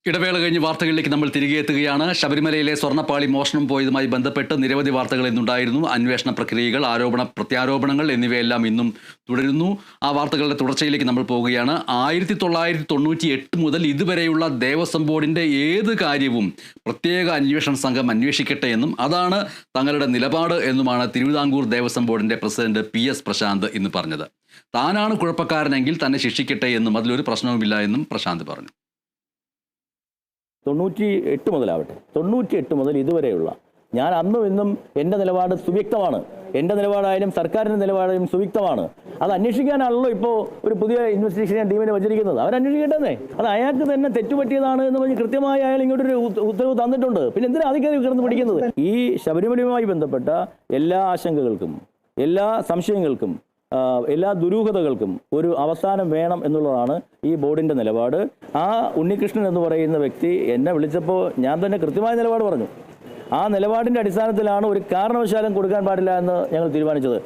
ഇടവേള കഴിഞ്ഞ് വാർത്തകളിലേക്ക് നമ്മൾ തിരികെ എത്തുകയാണ്. ശബരിമലയിലെ സ്വർണ്ണപ്പാളി മോഷണം പോയതുമായി ബന്ധപ്പെട്ട് നിരവധി വാർത്തകൾ ഇന്നുണ്ടായിരുന്നു. അന്വേഷണ പ്രക്രിയകൾ, പ്രത്യാരോപണങ്ങൾ എന്നിവയെല്ലാം ഇന്നും തുടരുന്നു. ആ വാർത്തകളുടെ തുടർച്ചയിലേക്ക് നമ്മൾ പോവുകയാണ്. 1998 മുതൽ ഇതുവരെയുള്ള ദേവസ്വം ബോർഡിൻ്റെ ഏത് കാര്യവും പ്രത്യേക അന്വേഷണ സംഘം അന്വേഷിക്കട്ടെ എന്നും അതാണ് തങ്ങളുടെ നിലപാട് എന്നുമാണ് തിരുവിതാംകൂർ ദേവസ്വം ബോർഡിൻ്റെ പ്രസിഡന്റ് PS പ്രശാന്ത് ഇന്ന് പറഞ്ഞത്. താനാണ് കുഴപ്പക്കാരനെങ്കിൽ തന്നെ ശിക്ഷിക്കട്ടെ എന്നും അതിലൊരു പ്രശ്നവുമില്ല എന്നും പ്രശാന്ത് പറഞ്ഞു. 98 മുതലാവട്ടെ, 98 മുതൽ ഇതുവരെയുള്ള ഞാൻ അന്നും ഇന്നും എൻ്റെ നിലപാട് സുവ്യക്തമാണ്. എൻ്റെ നിലപാടായാലും സർക്കാരിൻ്റെ നിലപാടായാലും സുവ്യക്തമാണ്. അത് അന്വേഷിക്കാനാണല്ലോ ഇപ്പോൾ ഒരു പുതിയ ഇൻവെസ്റ്റിഗേഷൻ ടീമിനെ വച്ചിരിക്കുന്നത്. അവരന്വേഷിക്കട്ടെ. അത് അയാൾക്ക് തന്നെ തെറ്റുപറ്റിയതാണ് എന്ന് പറഞ്ഞ് കൃത്യമായി അയാൾ ഇങ്ങോട്ടൊരു ഉത്തരവ് തന്നിട്ടുണ്ട്. പിന്നെ എന്തിനാ അധികാരി കിടന്ന് പിടിക്കുന്നത്? ഈ ശബരിമലയുമായി ബന്ധപ്പെട്ട എല്ലാ ആശങ്കകൾക്കും, എല്ലാ സംശയങ്ങൾക്കും, എല്ലാ ദുരൂഹതകൾക്കും ഒരു അവസാനം വേണം എന്നുള്ളതാണ് ഈ ബോർഡിൻ്റെ നിലപാട്. ആ ഉണ്ണികൃഷ്ണൻ എന്ന് പറയുന്ന വ്യക്തി എന്നെ വിളിച്ചപ്പോൾ ഞാൻ തന്നെ കൃത്യമായ നിലപാട് പറഞ്ഞു. ആ നിലപാടിൻ്റെ അടിസ്ഥാനത്തിലാണ് ഒരു കാരണവശാലും കൊടുക്കാൻ പാടില്ല എന്ന് ഞങ്ങൾ തീരുമാനിച്ചത്.